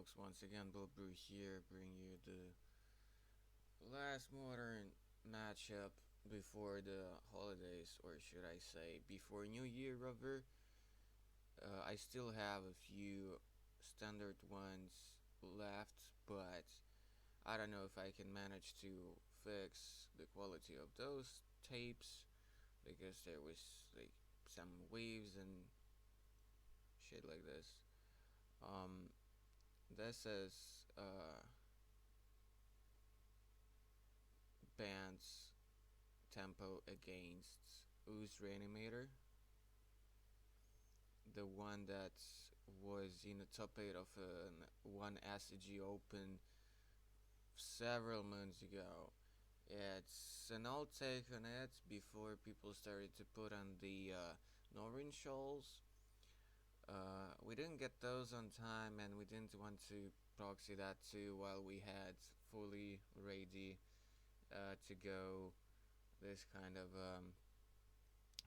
folks, once again Brew here, bring you the last modern matchup before the holidays, or should I say before New Year rather. I still have a few standard ones left, but I don't know if I can manage to fix the quality of those tapes because there was like some waves and shit like this. Um, this is uh, Bant's tempo against Ooze Reanimator, the one that was in the top 8 of one SCG Open several months ago. It's an old take on it before people started to put on the Norrin shoals. We didn't get those on time, and we didn't want to proxy that too while we had fully ready to go this kind of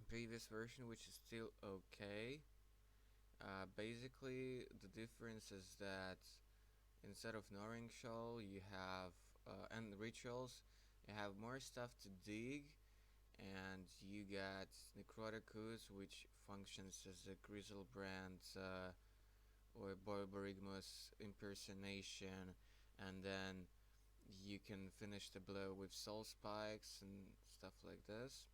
previous version, which is still okay. Basically, the difference is that instead of Noring Shoal, you have and rituals, you have more stuff to dig, and you got Necrotic Ooze, which functions as a Grizzlebrand or Borborygmus impersonation, and then you can finish the blow with Soul Spikes and stuff like this.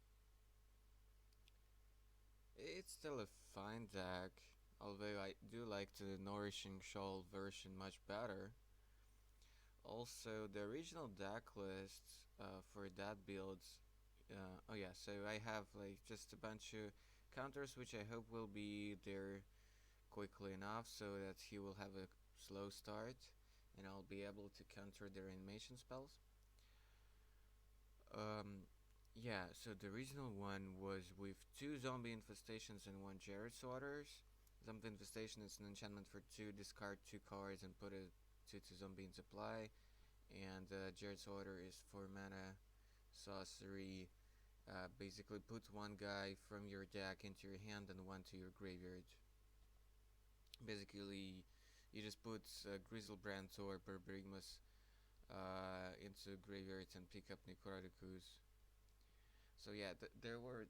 It's still a fine deck, although I do like the Nourishing Shoal version much better. Also, the original deck list for that build. Oh yeah, so I have like just a bunch of counters which I hope will be there quickly enough so that he will have a slow start and I'll be able to counter the reanimation spells. Yeah, so the original one was with 2 zombie infestations and 1 Jared's Orders. Zombie infestation is an enchantment for 2, discard 2 cards and put a 2/2 zombie into play. And Jared's Order is 4 mana sorcery. Basically put 1 guy from your deck into your hand and 1 to your graveyard. Basically, you just put Grizzlebrand or Berberigmus into graveyards and pick up Necrotic Ooze. So yeah, there were.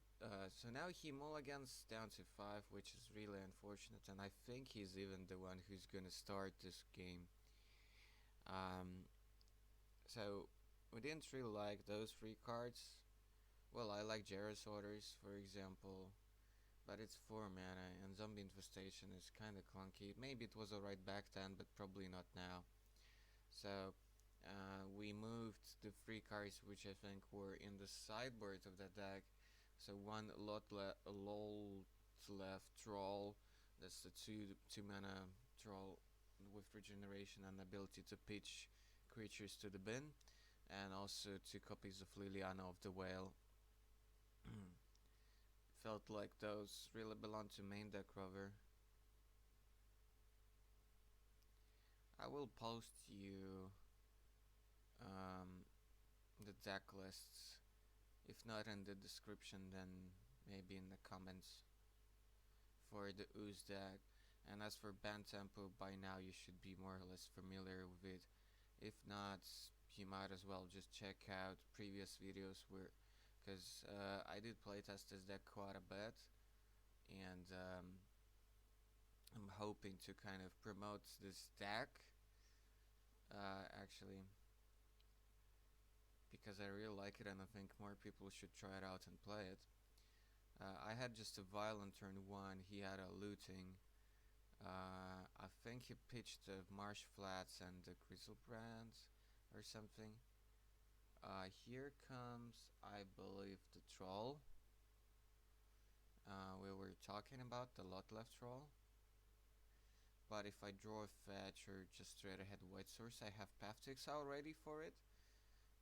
So now he mulligans down to 5, which is really unfortunate, and I think he's even the one who's gonna start this game. So we didn't really like those 3 cards. Well, I like Jairus Orders, for example, but it's 4 mana, and Zombie Infestation is kinda clunky. Maybe it was alright back then, but probably not now. So we moved the 3 cards which I think were in the sideboard of the deck. So 1 lol left troll, that's the 2 mana troll with regeneration and ability to pitch creatures to the bin, and also 2 copies of Liliana of the Whale. Felt like those really belong to main deck rather. I will post you the deck lists. If not in the description, then maybe in the comments for the Ooze deck. And as for Bant Tempo, by now you should be more or less familiar with it. If not, you might as well just check out previous videos where, because I did playtest this deck quite a bit, and I'm hoping to kind of promote this deck actually, because I really like it and I think more people should try it out and play it. I had just a violent turn 1, he had a looting. I think he pitched the Marsh Flats and the Grizzlebrand or something. Here comes, I believe, the Troll. We were talking about the lot left Troll. But if I draw a fetch or just straight ahead white source, I have Path to Exile ready for it.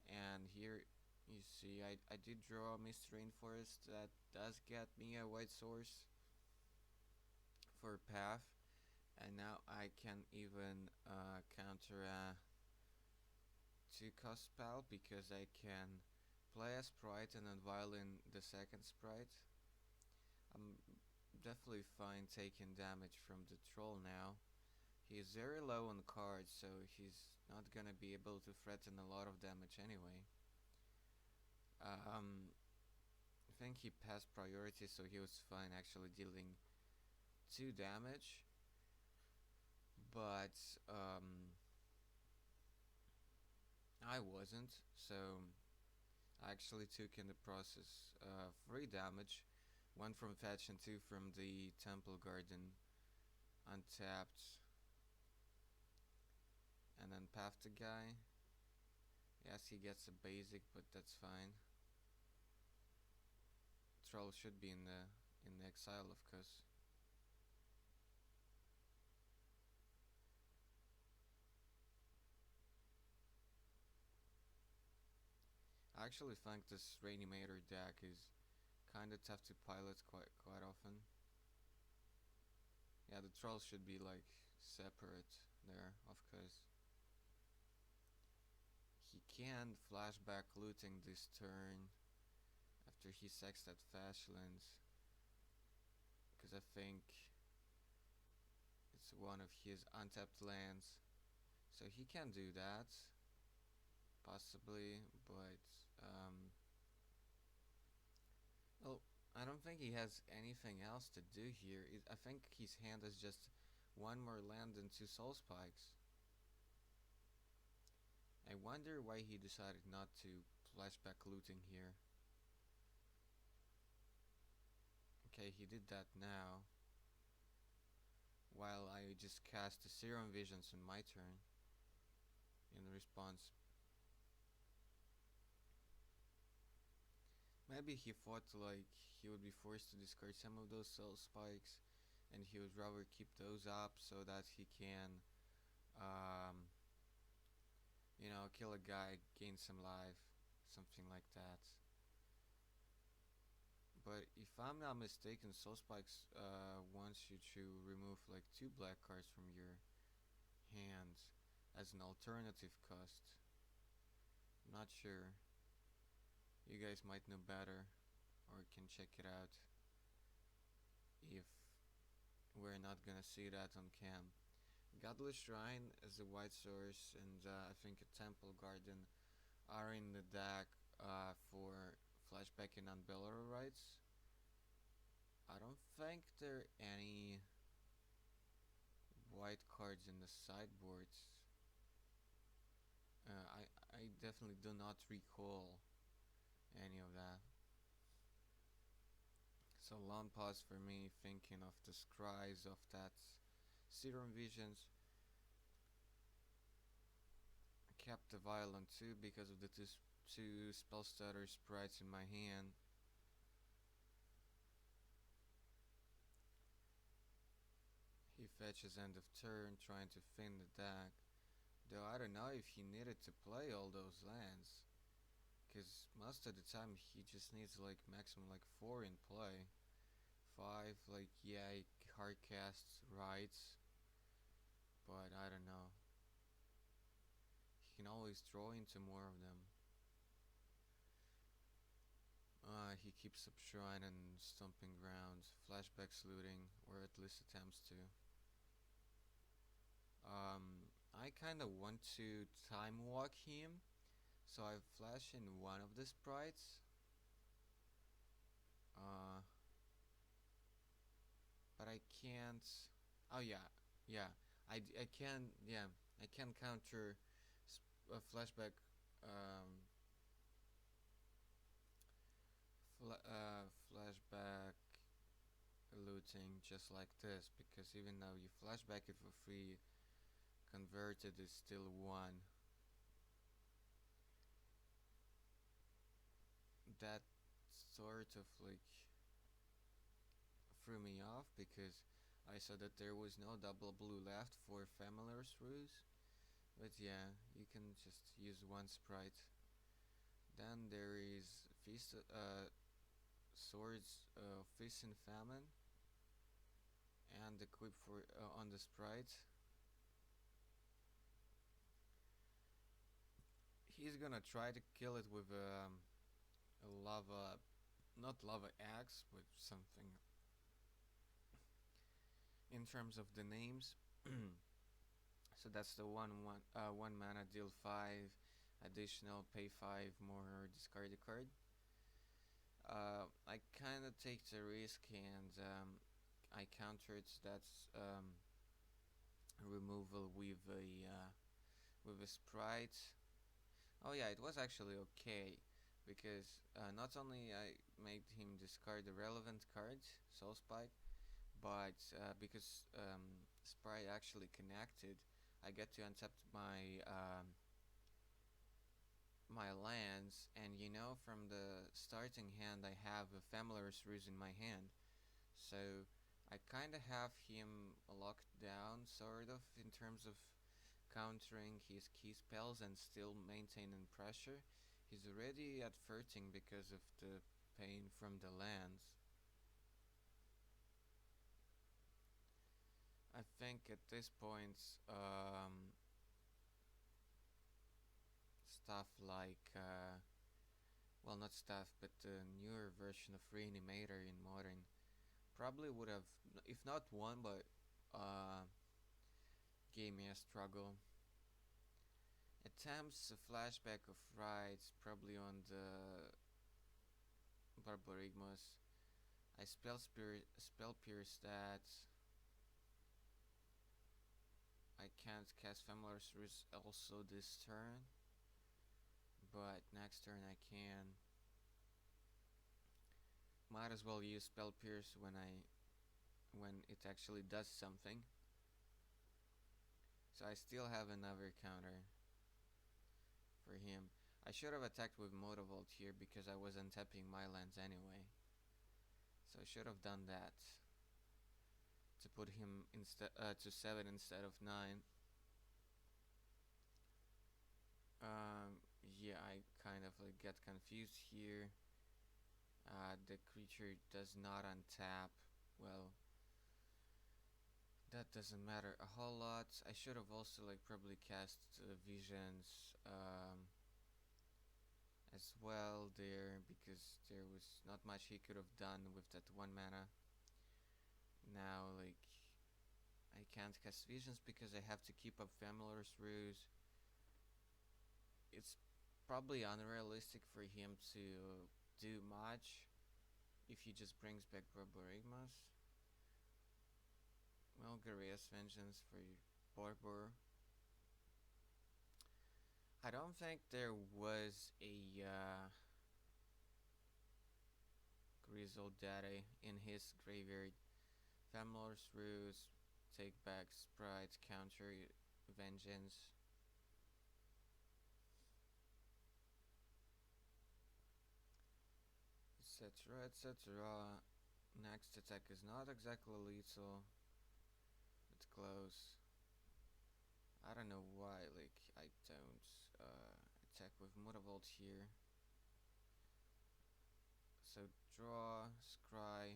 And here you see I did draw a Mist Rainforest that does get me a white source for Path. And now I can even counter a 2-cost spell because I can play a Sprite and then violin the second Sprite. I'm definitely fine taking damage from the Troll now. He he's very low on cards, so he's not gonna be able to threaten a lot of damage anyway. I think he passed priority, so he was fine actually dealing 2 damage. But I wasn't, so I actually took in the process 3 damage, 1 from fetch and 2 from the temple garden untapped, and then path the guy. Yes, he gets a basic, but that's fine. Troll should be in the exile, of course. I actually think this Reanimator deck is kinda tough to pilot quite often. Yeah, the troll should be like separate there, of course. He can flashback looting this turn after he sacks that Fashlands, because I think it's one of his untapped lands. So he can do that, possibly, but well, I don't think he has anything else to do here. I think his hand is just 1 more land and 2 soul spikes. I wonder why he decided not to flashback looting here. Okay, he did that now, while I just cast the Serum Visions in my turn in response. Maybe he thought like he would be forced to discard some of those soul spikes, and he would rather keep those up so that he can, um, kill a guy, gain some life, something like that. But if I'm not mistaken, soul spikes wants you to remove like 2 black cards from your hand as an alternative cost. I'm not sure. You guys might know better, or can check it out if we're not gonna see that on cam. Godless Shrine is a white source, and I think a Temple Garden are in the deck for flashbacking on Belero rights. I don't think there are any white cards in the sideboards. I definitely do not recall any of that. So long pause for me thinking of the scries of that Serum Visions. I kept the Violent too because of the two spell stutter sprites in my hand. He fetches end of turn trying to fin the deck. Though I don't know if he needed to play all those lands, because most of the time he just needs like maximum like 4 in play. 5, like, yeah, he hard casts rights, but I don't know. He can always draw into more of them. He keeps up Shrine and Stomping Grounds, flashbacks looting, or at least attempts to. I kinda want to time walk him, so I flash in one of the sprites. But I can't. Oh yeah, yeah. I can, yeah. I can counter a flashback. Flashback looting just like this, because even though you flashback it for free, converted is still 1. That sort of like threw me off, because I saw that there was no double blue left for Familiar's Ruse. But yeah, you can just use 1 sprite. Then there is Swords of Feast and Famine, and equip for on the sprite. He's gonna try to kill it with a lava, not lava axe, but something in terms of the names. So that's the one mana, deal 5 additional, pay 5 more, or discard a card. I kind of take the risk, and I countered that removal with a sprite. Oh yeah, it was actually okay, because not only I made him discard the relevant cards, Soul Spike, but because sprite actually connected, I get to untap my lands, and you know, from the starting hand I have a Familiar's Ruse in my hand, so I kinda have him locked down, sort of, in terms of countering his key spells and still maintaining pressure. He's already at 13 because of the pain from the lands. I think at this point, stuff like, well, not stuff, but the newer version of Reanimator in Modern probably would have, if not won, but gave me a struggle. Attempts a flashback of rides, probably on the Barbarigmus. I spell pierce that. I can't cast Familiar's Ruse also this turn, but next turn I can. Might as well use spell pierce when it actually does something. So I still have another counter for him. I should have attacked with Motovolt here because I was untapping my lands anyway. So I should have done that to put him to 7 instead of 9. Yeah, I kind of like get confused here. The creature does not untap. Well, that doesn't matter a whole lot. I should have also like probably cast visions as well there, because there was not much he could have done with that 1 mana. Now like I can't cast visions because I have to keep up Familiar's Ruse. It's probably unrealistic for him to do much if he just brings back Barbarigmas. Well, Garia's Vengeance for Borbor. I don't think there was a Grizzled Daddy in his graveyard. Familiar's Ruse, take back Sprite, counter Vengeance. Etc. etc. Next attack is not exactly lethal. It's close. I don't know why, like, I don't attack with Mutavolt here. So draw, scry.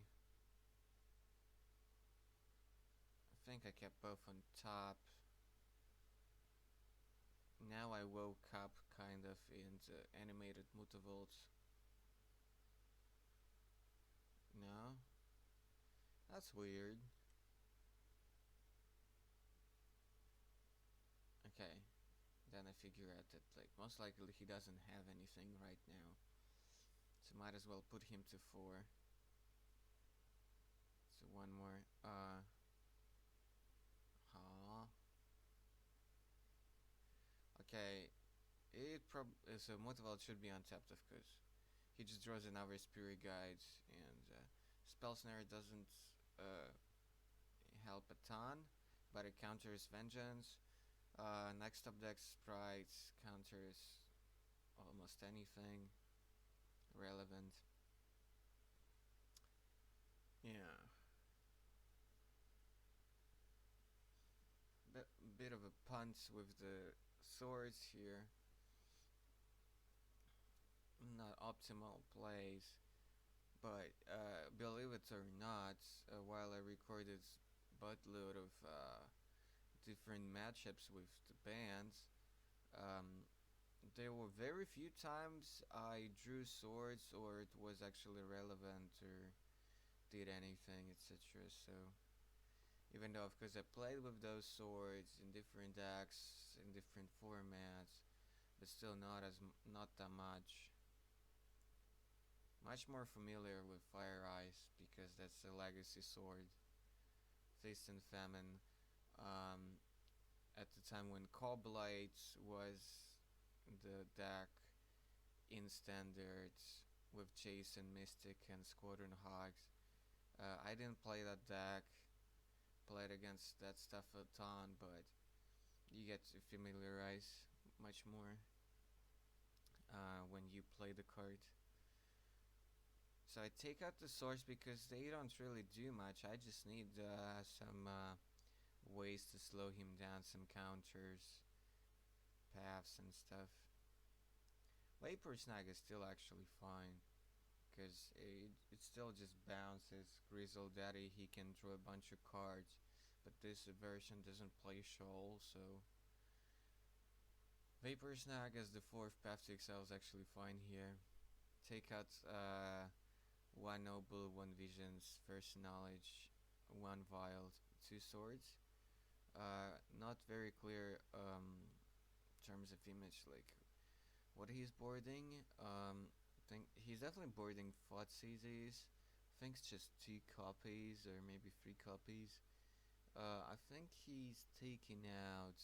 I think I kept both on top. Now I woke up kind of in the animated Mutavolt. No? That's weird. Okay. Then I figure out that like most likely he doesn't have anything right now. So might as well put him to 4. So one more. Okay. So Mutavault should be untapped, of course. He just draws another Spirit Guide, and Spell Snare doesn't help a ton, but it counters Vengeance. Next up deck Sprites counters almost anything relevant. Yeah. Bit of a punt with the swords here. Not optimal plays, but believe it or not, while I recorded buttload of different matchups with the bands, there were very few times I drew swords or it was actually relevant or did anything, etc. So Even though, of course, I played with those swords in different decks, in different formats, but still not that much. Much more familiar with Fire Ice because that's a legacy sword. Feast and Famine. Um, at the time when Coblight was the deck in standards with Jason, Mystic, and Squadron Hogs. I didn't play that deck, played against that stuff a ton, but you get to familiarize much more when you play the card. So I take out the swords because they don't really do much. I just need some ways to slow him down, some counters, paths, and stuff. Vapor Snag is still actually fine because it still just bounces. Grizzle Daddy, he can draw a bunch of cards, but this version doesn't play Shoal, so Vapor Snag as the fourth path to exile is actually fine here. Take out one Noble, one Visions, first Knowledge, one Vial, two Swords. Not very clear terms of image, like what he's boarding. Think he's definitely boarding Thoughtseize. I think it's just 2 copies or maybe 3 copies. I think he's taking out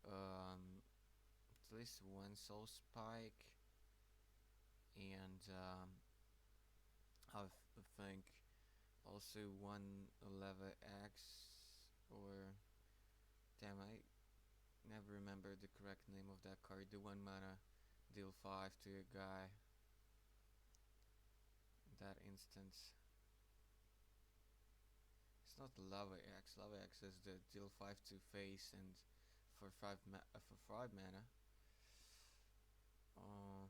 at least one Soul Spike, and I think also one Leva X, or damn, I never remember the correct name of that card. The 1 mana deal 5 to a guy. That instance. It's not Lava X. Lava X is the deal 5 to face and for 5 mana. Uh,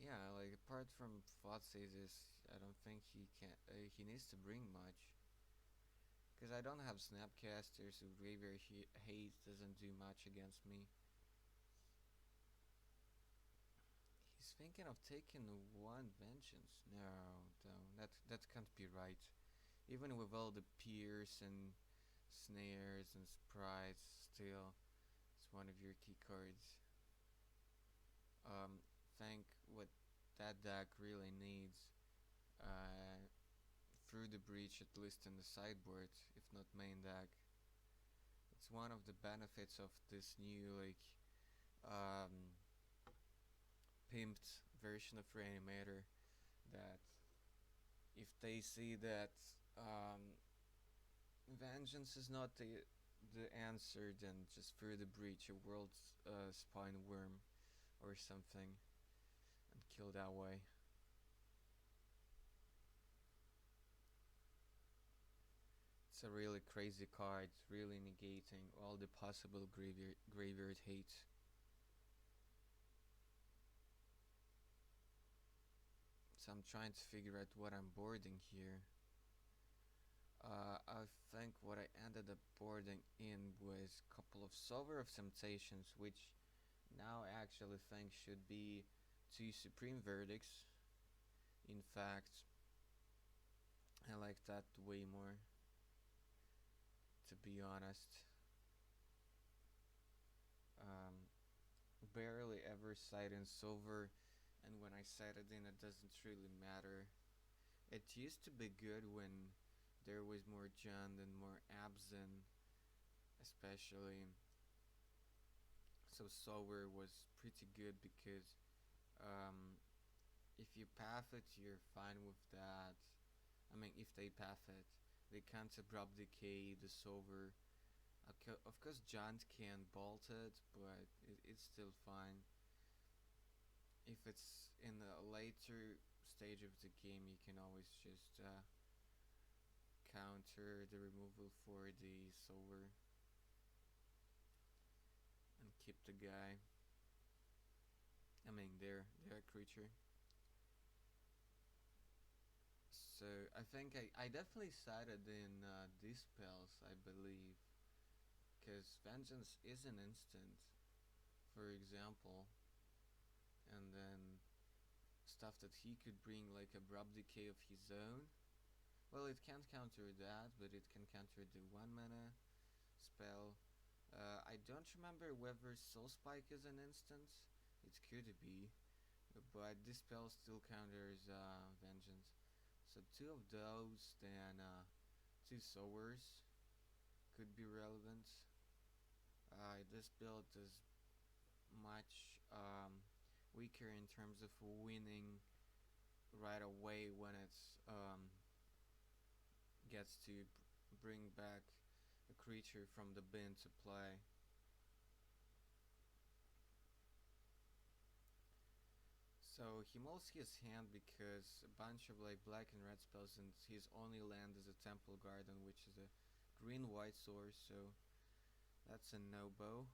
yeah, like apart from Thoughtseize, I don't think he can. He needs to bring much. Because I don't have Snapcasters, so Graveyard Haze doesn't do much against me. He's thinking of taking one Vengeance. No, that can't be right. Even with all the Pierce and Snares and Sprites, still, it's one of your key cards. Think what that deck really needs. Through the Breach, at least in the sideboard, if not main deck. It's one of the benefits of this new um, pimped version of Reanimator, that if they see that Vengeance is not the answer, then just through the Breach, a World's Spine Worm or something, and kill that way. It's a really crazy card, really negating all the possible graveyard hate. So I'm trying to figure out what I'm boarding here. I think what I ended up boarding in was a couple of Solver of Temptations, which now I actually think should be 2 Supreme Verdicts. In fact, I like that way more, to be honest. Barely ever cite in Silver, and when I cite it in, it doesn't really matter. It used to be good when there was more Jund and more Abzan, especially. So Silver was pretty good because if you path it, you're fine with that. I mean, if they path it, they can't abrupt decay the Silver. Of course, Jund can bolt it, but it's still fine. If it's in a later stage of the game, you can always just counter the removal for the Silver and keep the guy. I mean, their creature. So I think I definitely sided in Dispels, I believe. Because Vengeance is an instant, for example, and then stuff that he could bring, like Abrupt Decay of his own. Well, it can't counter that, but it can counter the 1 mana spell. I don't remember whether Soul Spike is an instant. It could be, but this spell still counters Vengeance. So two of those, then two Sowers could be relevant. This build is much weaker in terms of winning right away when it's gets to bring back a creature from the bin to play. So he molds his hand because a bunch of like black and red spells, and his only land is a Temple Garden, which is a green-white source, so that's a no-bow.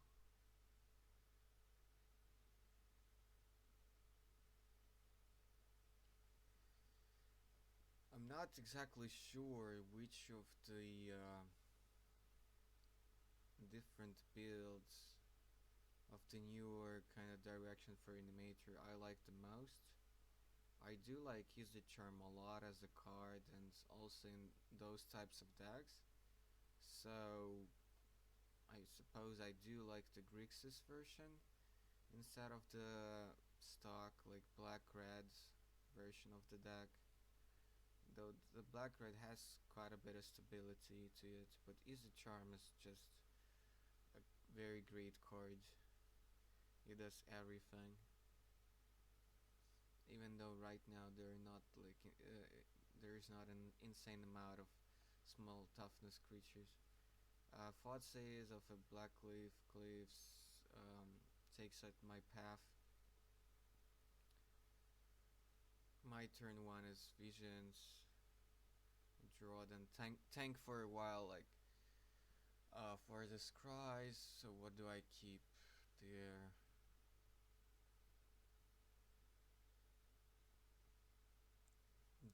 I'm not exactly sure which of the different builds of the newer kind of direction for Animator I like the most. I do like Use the Charm a lot as a card and also in those types of decks. So I suppose I do like the Grixis version instead of the stock like black red version of the deck. Though the black red has quite a bit of stability to it, but Use the Charm is just a very great card. It does everything. Even though right now they're not like there is not an insane amount of small toughness creatures. Thoughtseize of a black leaf cleaves takes out my path. My turn one is visions. Draw then tank for a while like for the scries. So what do I keep there?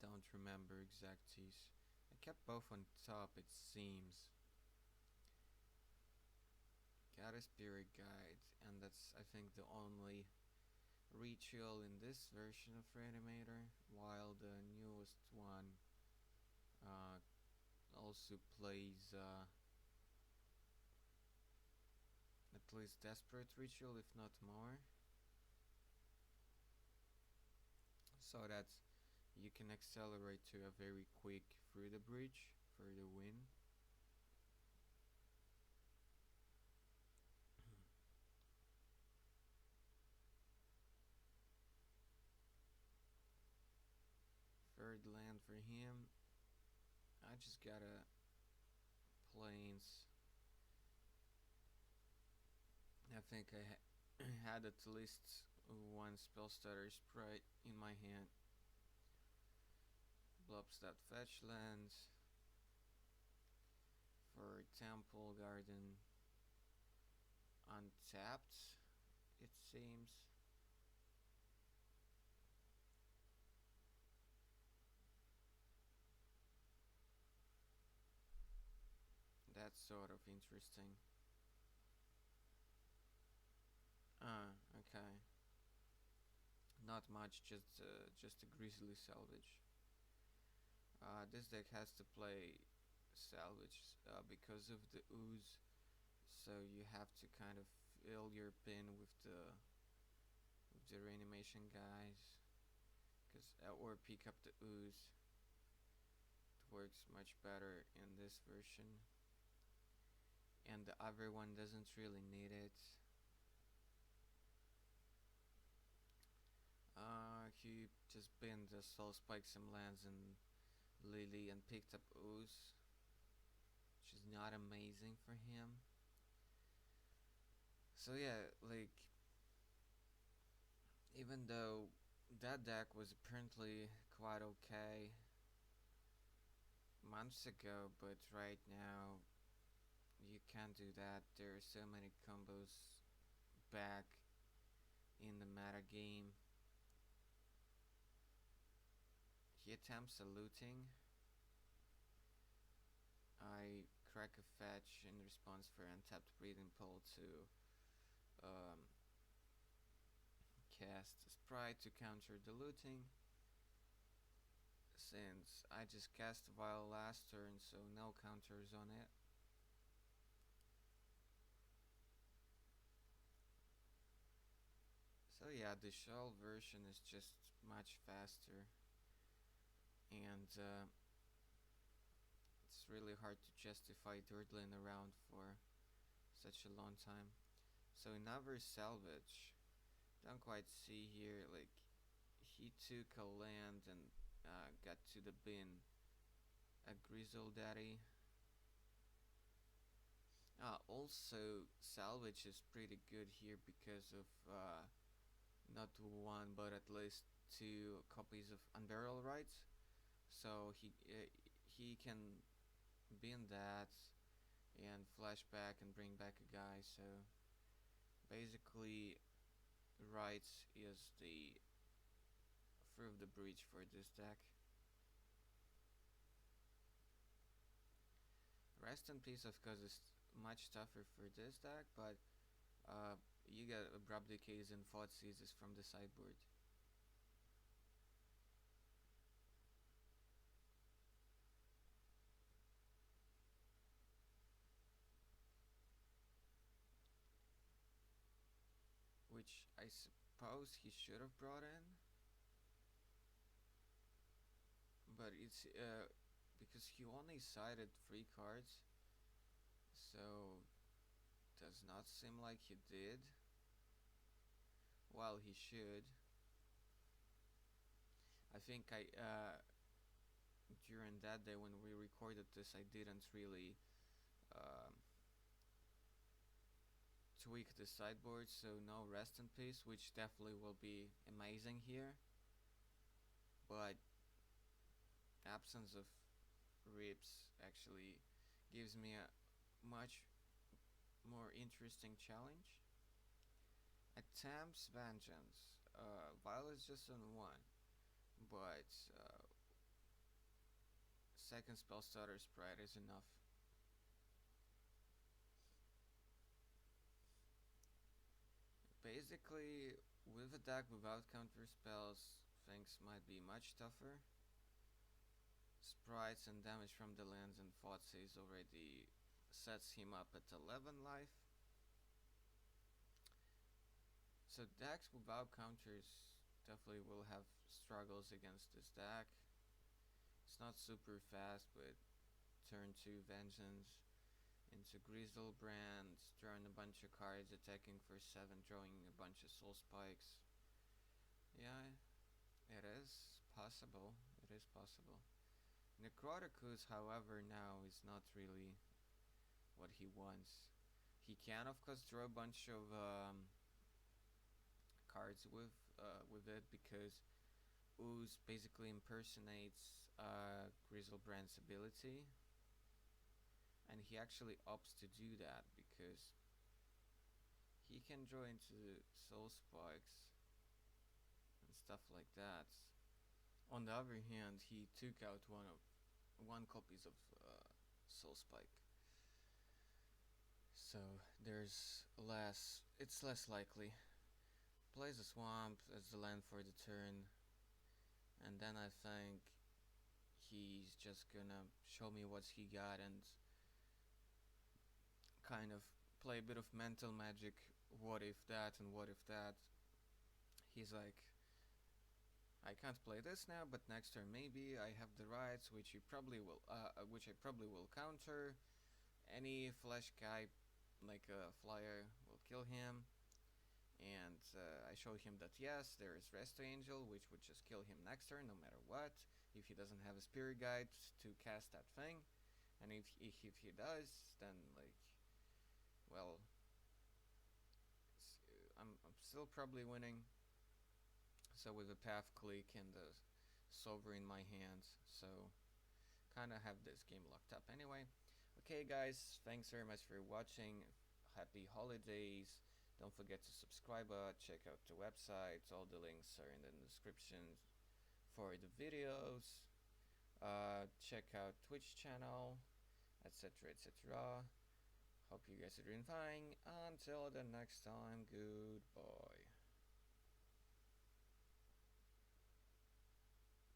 Don't remember exacties. I kept both on top, it seems. Got a spirit guide, and that's I think the only ritual in this version of Reanimator, while the newest one also plays at least Desperate Ritual, if not more. So that you can accelerate to a very quick through the bridge for the win. Third land for him. I just got a plains. I think I had at least one spell stutter sprite in my hand. Blobs that fetch lands for Temple Garden untapped, it seems. That's sort of interesting. Okay. Not much, just a Grizzly Salvage. This deck has to play Salvage because of the Ooze, so you have to kind of fill your pin with the reanimation guys, or pick up the Ooze. It works much better in this version, and the other one doesn't really need it. He just binned the Soul Spike some lands and Lily and picked up Ooze, which is not amazing for him. So yeah, like, even though that deck was apparently quite okay months ago, but right now you can't do that. There are so many combos back in the meta game. He attempts a looting. I crack a fetch in response for untapped breathing pole to um, cast a sprite to counter the looting. since I just cast a Vial last turn, so no counters on it. So yeah, the shell version is just much faster, and it's really hard to justify durdling around for such a long time. So another salvage. Don't quite see here, like, he took a land and got to the bin. A Grizzle Daddy. Also, salvage is pretty good here because of not one but at least two copies of Unburial Rights. So he can bin that and flashback and bring back a guy. So basically, Rights is the through the breach for this deck. Rest in Peace, of course, is much tougher for this deck, but you get Abrupt Decays and Thought Seizes from the sideboard. Which I suppose he should have brought in, but it's because he only sided 3 cards, so does not seem like he did. Well, he should. I think during that day when we recorded this, I didn't really um, tweak the sideboard, so no Rest in Peace, which definitely will be amazing here. But absence of Rips actually gives me a much more interesting challenge. Attempts Vengeance. Vile is just on 1, but second spell starter spread is enough. Basically, with a deck without counter spells, things might be much tougher. Sprites and damage from the lands and Thoughtseize already sets him up at 11 life. So decks without counters definitely will have struggles against this deck. It's not super fast, but turn 2 Vengeance into Grizzlebrand, drawing a bunch of cards, attacking for 7, drawing a bunch of Soul Spikes. Yeah, it is possible. It is possible. Necroticus, however, now is not really what he wants. He can, of course, draw a bunch of cards with it because Ooze basically impersonates Grizzlebrand's ability, and he actually opts to do that because he can draw into Soul Spikes and stuff like that. On the other hand, he took out one copies of Soul Spike, so it's less likely. Plays a swamp as the land for the turn, and then I think he's just gonna show me what he got and kind of play a bit of mental magic. What if that and what if that? He's like, I can't play this now, but next turn maybe I have the rights, which I probably will counter. Any flash guy, like a flyer, will kill him. And I showed him that yes, there is Resto Angel, which would just kill him next turn no matter what, if he doesn't have a Spirit Guide to cast that thing. And if he does, then, like, well, I'm still probably winning. So with a Path Click and the Solver in my hands, so kind of have this game locked up anyway. Okay guys, thanks very much for watching. Happy holidays. Don't forget to subscribe, check out the website, all the links are in the description for the videos. Check out Twitch channel, etc, etc. Hope you guys are doing fine. Until the next time, goodbye.